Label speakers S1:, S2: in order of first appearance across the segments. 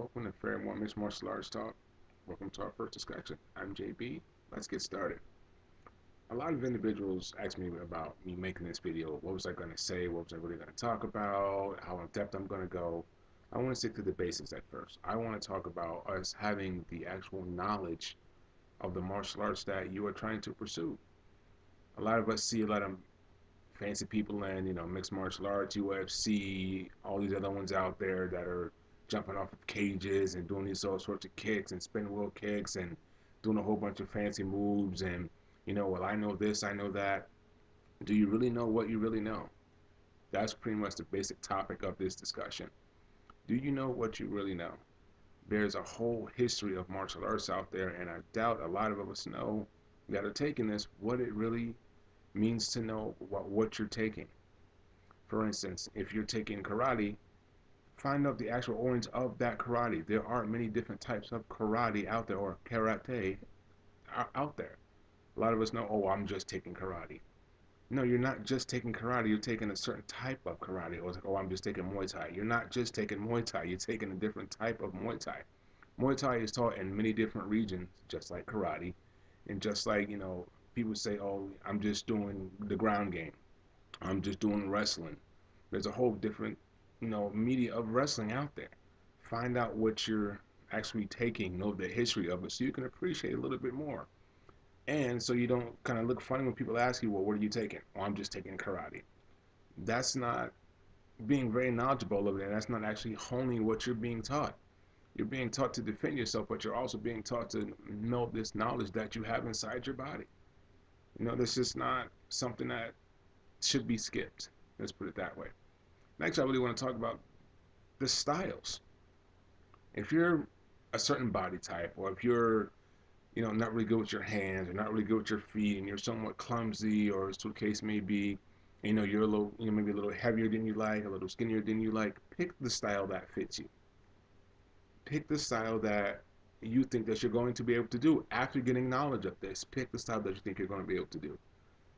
S1: Welcome to Fairmont Mixed Martial Arts Talk. Welcome to our first discussion. I'm JB. Let's get started. A lot of individuals ask me about me making this video. What was I going to say? What was I really going to talk about? How in depth I'm going to go? I want to stick to the basics at first. I want to talk about us having the actual knowledge of the martial arts that you are trying to pursue. A lot of us see a lot of fancy people in, mixed martial arts, UFC, all these other ones out there that are jumping off of cages and doing these all sorts of kicks and spin wheel kicks and doing a whole bunch of fancy moves and well, I know this, I know that. Do you really know what you really know? That's pretty much the basic topic of this discussion. Do you know what you really know? There's a whole history of martial arts out there, and I doubt a lot of us know that are taking this what it really means to know what you're taking. For instance, if you're taking karate, find out the actual origins of that karate. There are many different types of karate out there, or karate out there. A lot of us know, oh, I'm just taking karate. No, you're not just taking karate. You're taking a certain type of karate. Or it's like, oh, I'm just taking Muay Thai. You're not just taking Muay Thai. You're taking a different type of Muay Thai. Muay Thai is taught in many different regions, just like karate. And just like, people say, oh, I'm just doing the ground game. I'm just doing wrestling. There's a whole different, media of wrestling out there. Find out what you're actually taking, know the history of it, so you can appreciate it a little bit more. And so you don't kind of look funny when people ask you, well, what are you taking? Oh, I'm just taking karate. That's not being very knowledgeable of it, and that's not actually honing what you're being taught. You're being taught to defend yourself, but you're also being taught to know this knowledge that you have inside your body. This is not something that should be skipped. Let's put it that way. Next, I really want to talk about the styles. If you're a certain body type, or if you're, not really good with your hands, or not really good with your feet, and you're somewhat clumsy, or as the case may be, you're a little, maybe a little heavier than you like, a little skinnier than you like, pick the style that fits you. Pick the style that you think that you're going to be able to do after getting knowledge of this. Pick the style that you think you're going to be able to do.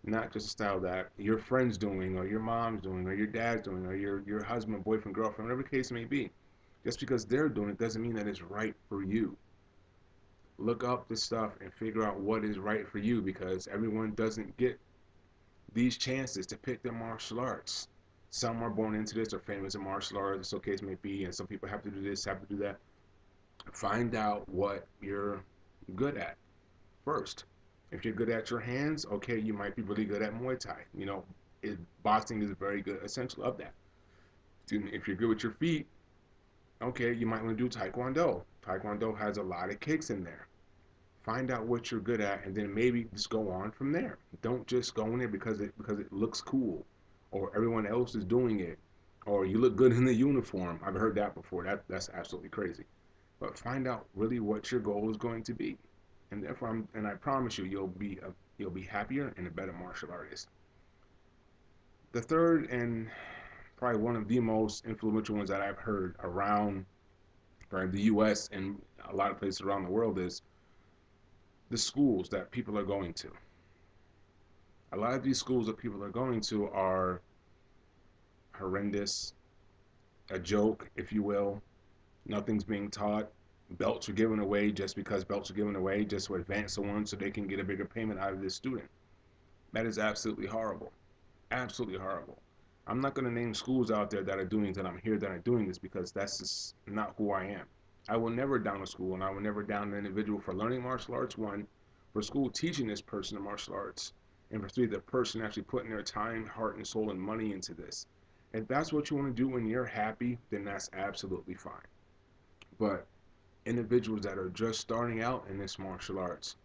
S1: Not just a style that your friend's doing, or your mom's doing, or your dad's doing, or your husband, boyfriend, girlfriend, whatever the case may be. Just because they're doing it doesn't mean that it's right for you. Look up the stuff and figure out what is right for you, because everyone doesn't get these chances to pick their martial arts. Some are born into this or famous in martial arts, so case may be, and some people have to do this, have to do that. Find out what you're good at first. If you're good at your hands, okay, you might be really good at Muay Thai. Boxing is very good essential of that. If you're good with your feet, okay, you might want to do Taekwondo. Taekwondo has a lot of kicks in there. Find out what you're good at, and then maybe just go on from there. Don't just go in there because it looks cool, or everyone else is doing it, or you look good in the uniform. I've heard that before. That's absolutely crazy. But find out really what your goal is going to be, and therefore, I promise you, you'll be happier and a better martial artist. The third and probably one of the most influential ones that I've heard around the U.S. and a lot of places around the world is the schools that people are going to. A lot of these schools that people are going to are horrendous, a joke, if you will. Nothing's being taught. Belts are given away just because belts are given away, just to advance someone so they can get a bigger payment out of this student. That is absolutely horrible. Absolutely horrible. I'm not going to name schools out there that are doing that I'm here that are doing this, because that's just not who I am. I will never down a school, and I will never down an individual for learning martial arts, one, for school teaching this person the martial arts, and for three, the person actually putting their time, heart, and soul and money into this. If that's what you want to do when you're happy, then that's absolutely fine. But individuals that are just starting out in this martial arts,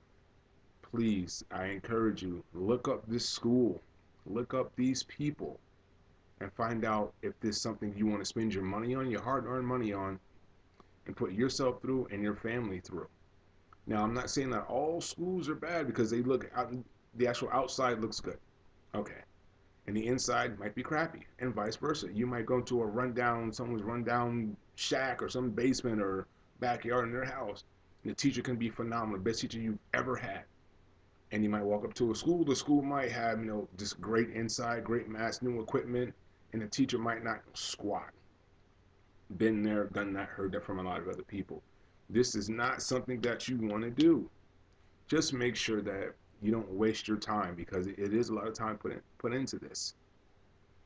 S1: please, I encourage you, look up this school, look up these people, and find out if this is something you want to spend your money on, your hard-earned money on, and put yourself through and your family through. Now, I'm not saying that all schools are bad, because they look out, the actual outside looks good. Okay. And the inside might be crappy, and vice versa. You might go to someone's rundown shack or some basement or backyard in their house, and the teacher can be phenomenal, best teacher you've ever had. And you might walk up to a school, the school might have, just great inside, great mats, new equipment, and the teacher might not squat. Been there, done that, heard that from a lot of other people. This is not something that you want to do. Just make sure that you don't waste your time, because it is a lot of time put into this.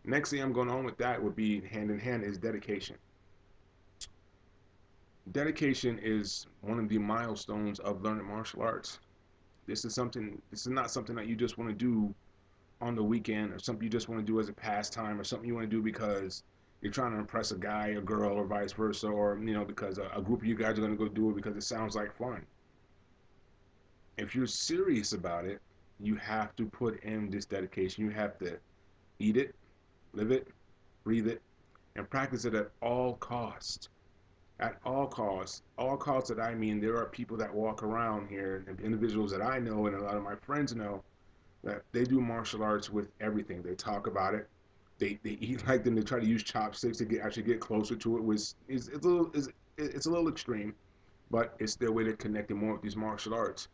S1: Next thing I'm going on with that would be hand in hand is dedication. Dedication is one of the milestones of learning martial arts. This is not something that you just want to do on the weekend, or something you just want to do as a pastime, or something you want to do because you're trying to impress a guy, a girl, or vice versa, or because a group of you guys are going to go do it because it sounds like fun. If you're serious about it, you have to put in this dedication. You have to eat it, live it, breathe it, and practice it at all costs. At all costs. All costs that I mean, there are people that walk around here, and individuals that I know and a lot of my friends know, that they do martial arts with everything. They talk about it. They eat like them. They try to use chopsticks to actually get closer to it. Which it's a little extreme, but it's their way to connect more with these martial arts.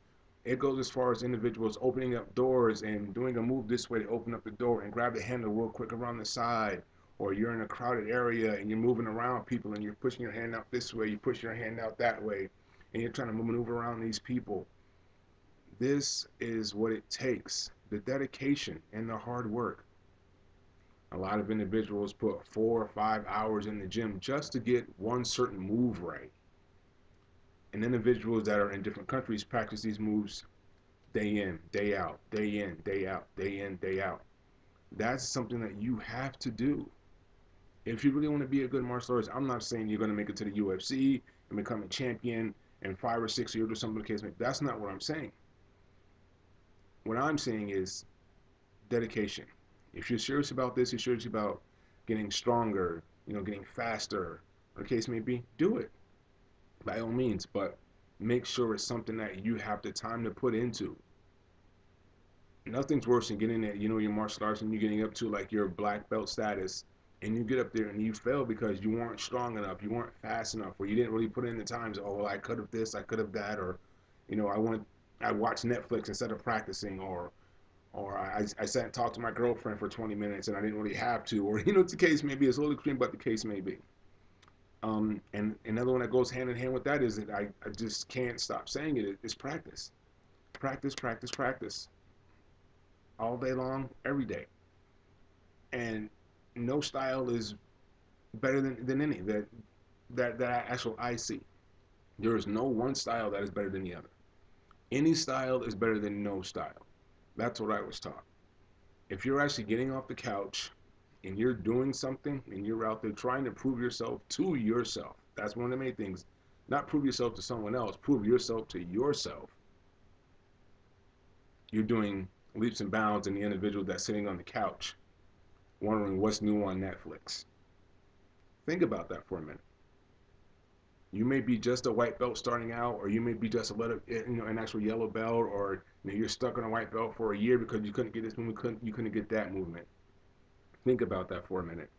S1: It goes as far as individuals opening up doors and doing a move this way to open up the door and grab the handle real quick around the side. Or you're in a crowded area and you're moving around people and you're pushing your hand out this way, you push your hand out that way, and you're trying to maneuver around these people. This is what it takes, the dedication and the hard work. A lot of individuals put 4 or 5 hours in the gym just to get one certain move right. And individuals that are in different countries practice these moves day in, day out, day in, day out, day in, day out. That's something that you have to do. If you really want to be a good martial artist, I'm not saying you're going to make it to the UFC and become a champion in 5 or 6 years or something the case may be. That's not what I'm saying. What I'm saying is dedication. If you're serious about this, you're serious about getting stronger, getting faster, or the case may be, do it by all means. But make sure it's something that you have the time to put into. Nothing's worse than getting at your martial arts and you getting up to like your black belt status, and you get up there and you fail because you weren't strong enough, you weren't fast enough, or you didn't really put in the times. Oh, well, I could have this, I could have that, or I watched Netflix instead of practicing, or I sat and talked to my girlfriend for 20 minutes and I didn't really have to, or it's the case may be. It's a little extreme, but the case may be. And another one that goes hand in hand with that is that I just can't stop saying it is practice. Practice, practice, practice. All day long, every day. And no style is better than any that actual I see. There is no one style that is better than the other. Any style is better than no style. That's what I was taught. If you're actually getting off the couch and you're doing something and you're out there trying to prove yourself to yourself, that's one of the main things. Not prove yourself to someone else, prove yourself to yourself. You're doing leaps and bounds in the individual that's sitting on the couch wondering what's new on Netflix. Think about that for a minute. You may be just a white belt starting out, or you may be just an actual yellow belt, or you're stuck on a white belt for a year because you couldn't get this movement, you couldn't get that movement. Think about that for a minute.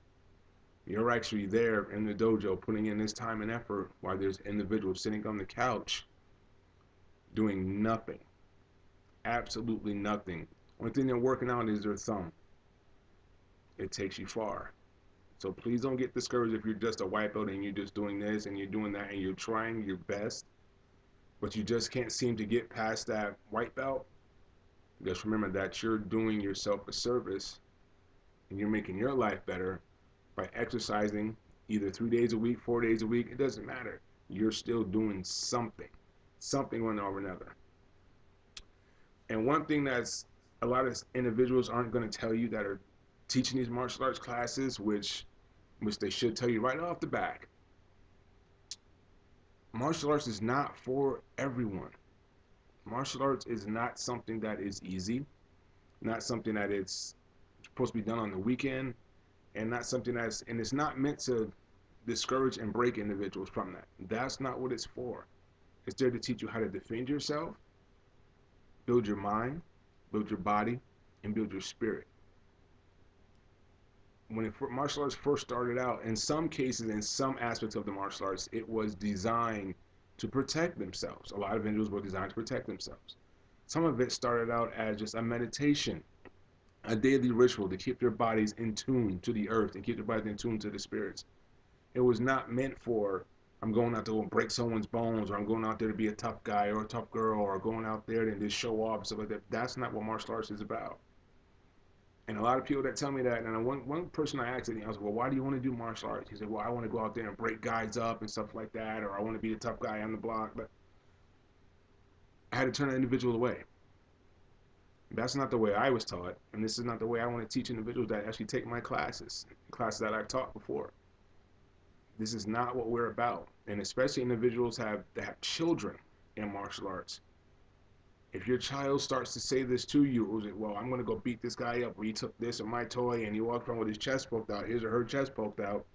S1: You're actually there in the dojo putting in this time and effort while there's individuals sitting on the couch doing nothing. Absolutely nothing. Only thing they're working on is their thumb. It takes you far. So please don't get discouraged if you're just a white belt and you're just doing this and you're doing that and you're trying your best, but you just can't seem to get past that white belt. Just remember that you're doing yourself a service and you're making your life better by exercising either 3 days a week, 4 days a week. It doesn't matter. You're still doing something one or another. And one thing that's a lot of individuals aren't going to tell you that are teaching these martial arts classes, which they should tell you right off the bat. Martial arts is not for everyone. Martial arts is not something that is easy, not something that it's supposed to be done on the weekend, and not something and it's not meant to discourage and break individuals from that. That's not what it's for. It's there to teach you how to defend yourself, build your mind, build your body, and build your spirit. When martial arts first started out, in some cases, in some aspects of the martial arts, it was designed to protect themselves. A lot of individuals were designed to protect themselves. Some of it started out as just a meditation, a daily ritual to keep their bodies in tune to the earth and keep their bodies in tune to the spirits. It was not meant for I'm going out there to break someone's bones, or I'm going out there to be a tough guy or a tough girl, or going out there and just show off and stuff like that. That's not what martial arts is about. And a lot of people that tell me that, and one person I asked, I was like, well, why do you want to do martial arts? He said, well, I want to go out there and break guys up and stuff like that, or I want to be the tough guy on the block. But I had to turn that individual away. That's not the way I was taught, and this is not the way I want to teach individuals that actually take my classes that I've taught before. This is not what we're about, and especially individuals that have children in martial arts. If your child starts to say this to you, well, I'm going to go beat this guy up, or he took this of my toy, and he walked around with his chest poked out, his or her chest poked out,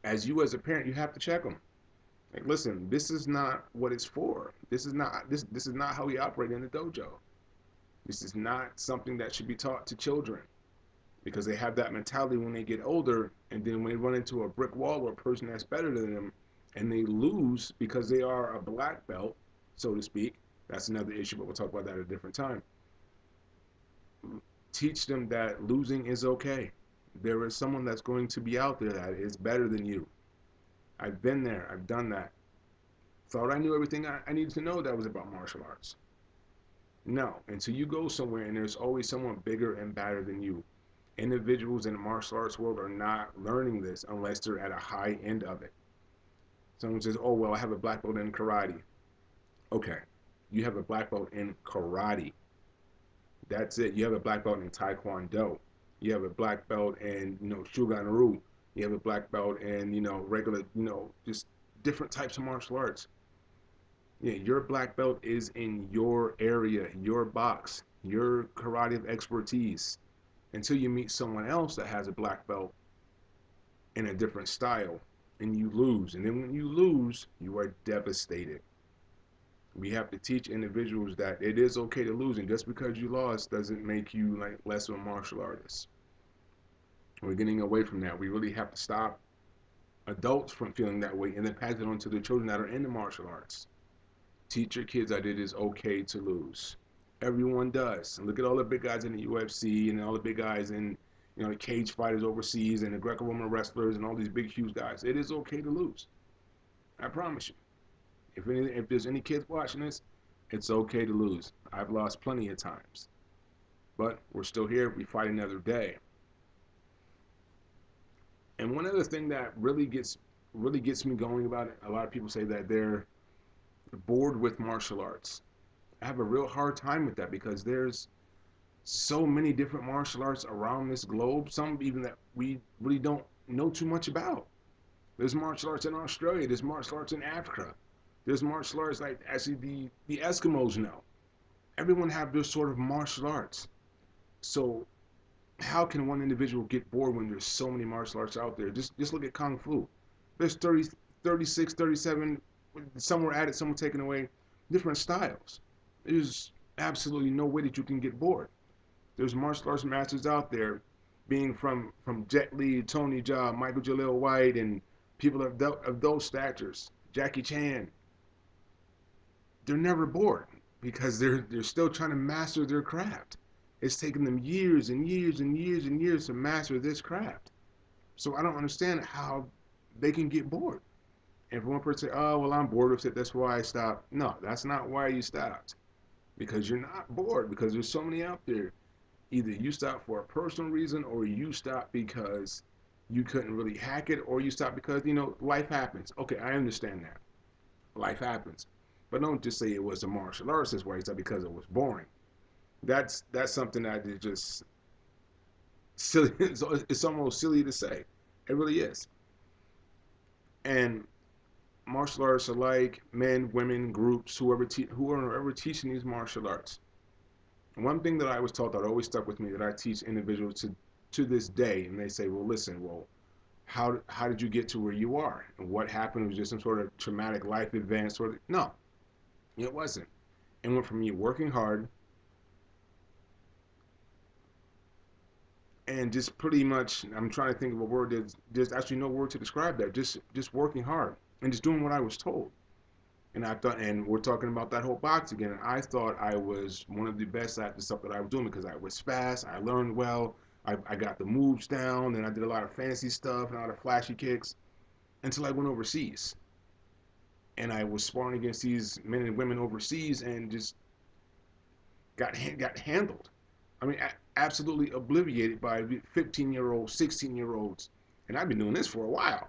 S1: as a parent, you have to check them. Like, listen, this is not what it's for. This is not how we operate in the dojo. This is not something that should be taught to children, because they have that mentality when they get older, and then when they run into a brick wall or a person that's better than them, and they lose because they are a black belt, so to speak. That's another issue, but we'll talk about that at a different time. Teach them that losing is okay. There is someone that's going to be out there that is better than you. I've been there. I've done that. Thought I knew everything I needed to know that was about martial arts. No, until you go somewhere and there's always someone bigger and better than you. Individuals in the martial arts world are not learning this unless they're at a high end of it. Someone says, oh, well, I have a black belt in karate. Okay, you have a black belt in karate. That's it. You have a black belt in taekwondo. You have a black belt in, Shogun-ryu. You have a black belt in, regular, just different types of martial arts. Yeah, your black belt is in your area, your box, your karate of expertise, until you meet someone else that has a black belt in a different style, and you lose. And then when you lose, you are devastated. We have to teach individuals that it is okay to lose, and just because you lost doesn't make you like less of a martial artist. We're getting away from that. We really have to stop adults from feeling that way and then pass it on to the children that are in the martial arts. Teach your kids that it is okay to lose. Everyone does. And look at all the big guys in the UFC and all the big guys in, the cage fighters overseas and the Greco-Roman wrestlers and all these big, huge guys. It is okay to lose. I promise you. If there's any kids watching this, it's okay to lose. I've lost plenty of times. But we're still here. We fight another day. And one other thing that really gets me going about it, a lot of people say that they're bored with martial arts. I have a real hard time with that because there's so many different martial arts around this globe, some even that we really don't know too much about. There's martial arts in Australia, there's martial arts in Africa, there's martial arts like actually the Eskimos know. Everyone have their sort of martial arts. So how can one individual get bored when there's so many martial arts out there? Just look at Kung Fu. There's 30, 36, 37, some were added, some were taken away, different styles. There's absolutely no way that you can get bored. There's martial arts masters out there, being from Jet Li, Tony Jaa, Michael Jaleel White, and people of those statures, Jackie Chan. They're never bored because they're still trying to master their craft. It's taken them years and years and years and years to master this craft. So I don't understand how they can get bored. And if one person say, oh, well, I'm bored with it, that's why I stopped. No, that's not why you stopped. Because you're not bored, because there's so many out there. Either you stopped for a personal reason, or you stopped because you couldn't really hack it, or you stopped because, life happens. Okay, I understand that. Life happens. But don't just say it was a martial arts, that's why you stopped, because it was boring. That's something that is just silly. It's almost silly to say. It really is. And martial arts alike, men, women, groups, who are ever teaching these martial arts. One thing that I was taught that always stuck with me, that I teach individuals to this day, and they say, well, listen, how did you get to where you are? And what happened? It was just some sort of traumatic life event, sort of. No, it wasn't. It went from me working hard and just pretty much, I'm trying to think of a word there's actually no word to describe that. Just working hard and just doing what I was told. And I thought, and we're talking about that whole box again. And I thought I was one of the best at the stuff that I was doing because I was fast, I learned well, I got the moves down, and I did a lot of fancy stuff and a lot of flashy kicks until I went overseas. And I was sparring against these men and women overseas and just got handled. I mean, absolutely obliterated by 15-year-olds, 16-year-olds. And I've been doing this for a while.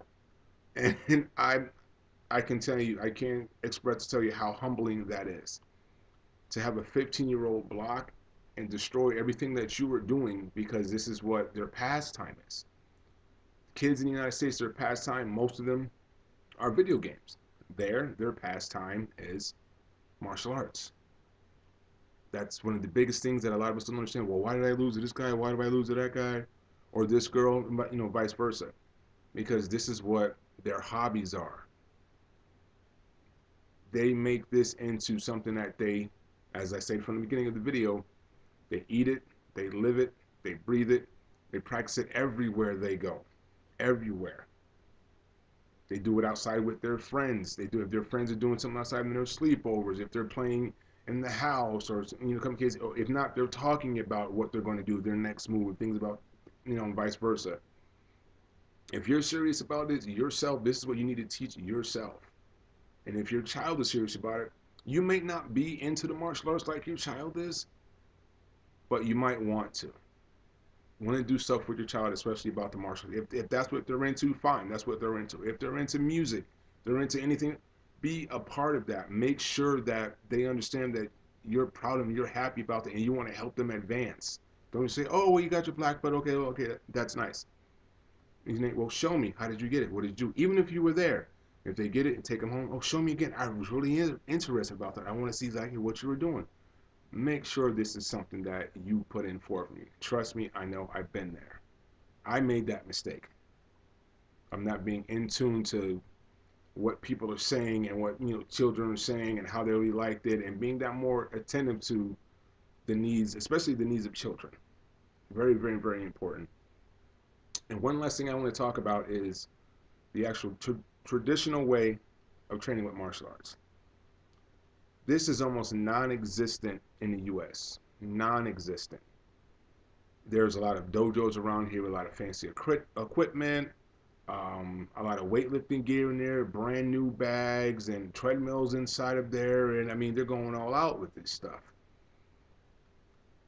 S1: And I can tell you, I can't express to tell you how humbling that is. To have a 15-year-old block and destroy everything that you were doing because this is what their pastime is. Kids in the United States, their pastime, most of them are video games. Their pastime is martial arts. That's one of the biggest things that a lot of us don't understand. Well, why did I lose to this guy? Why did I lose to that guy? Or this girl? Vice versa. Because this is what their hobbies are. They make this into something that they, as I said from the beginning of the video, they eat it, they live it, they breathe it, they practice it everywhere they go. Everywhere. They do it outside with their friends. They do if their friends are doing something outside in their sleepovers, if they're playing in the house, or come kids. If not, they're talking about what they're going to do, their next move, things about, and vice versa. If you're serious about this yourself, this is what you need to teach yourself. And if your child is serious about it, you may not be into the martial arts like your child is, but you might want to. Want to do stuff with your child, especially about the martial arts. If that's what they're into, fine, that's what they're into. If they're into music, they're into anything, be a part of that. Make sure that they understand that you're proud of them, you're happy about it, and you want to help them advance. Don't say, oh, well, you got your black belt, okay, okay, that's nice. Well, show me, how did you get it? What did you do? Even if you were there, if they get it and take them home, oh, show me again. I was really interested about that. I want to see exactly what you were doing. Make sure this is something that you put in for me. Trust me, I know, I've been there. I made that mistake. I'm not being in tune to what people are saying and what children are saying and how they really liked it, and being that more attentive to the needs, especially the needs of children. Very, very, very important. And one last thing I want to talk about is the actual traditional way of training with martial arts. This is almost non-existent in the U.S. Non-existent. There's a lot of dojos around here with a lot of fancy equipment, a lot of weightlifting gear in there, brand new bags and treadmills inside of there, and I mean, they're going all out with this stuff.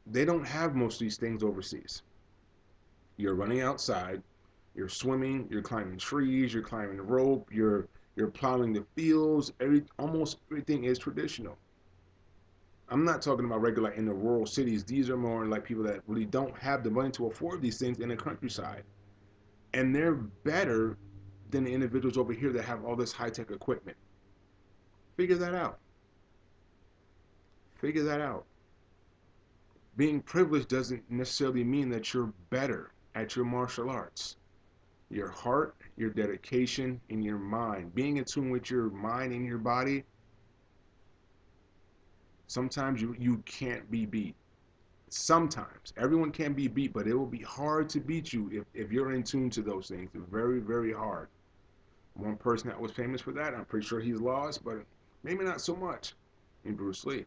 S1: They don't have most of these things overseas. You're running outside, you're swimming, you're climbing trees, you're climbing the rope, you're plowing the fields. Almost everything is traditional. I'm not talking about regular in the rural cities. These are more like people that really don't have the money to afford these things in the countryside. And they're better than the individuals over here that have all this high-tech equipment. Figure that out. Figure that out. Being privileged doesn't necessarily mean that you're better at your martial arts. Your heart, your dedication, and your mind. Being in tune with your mind and your body, sometimes you can't be beat. Sometimes. Everyone can be beat, but it will be hard to beat you if you're in tune to those things. It's very, very hard. One person that was famous for that, I'm pretty sure he's lost, but maybe not so much, in Bruce Lee.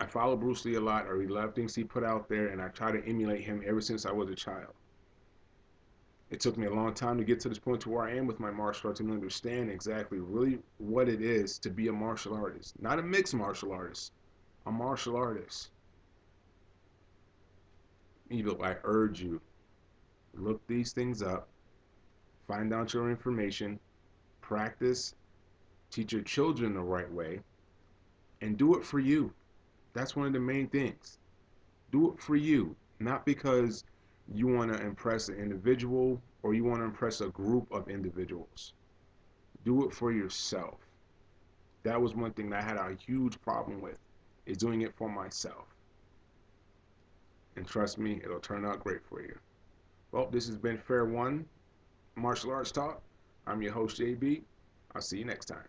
S1: I follow Bruce Lee a lot. I read a lot of things he put out there, and I try to emulate him ever since I was a child. It took me a long time to get to this point to where I am with my martial arts and understand exactly really what it is to be a martial artist. Not a mixed martial artist, a martial artist. I urge you, look these things up, find out your information, practice, teach your children the right way, and do it for you. That's one of the main things. Do it for you, not because you want to impress an individual or you want to impress a group of individuals. Do it for yourself. That was one thing that I had a huge problem with, is doing it for myself. And trust me, it'll turn out great for you. Well, this has been Fair One Martial Arts Talk. I'm your host, JB. I'll see you next time.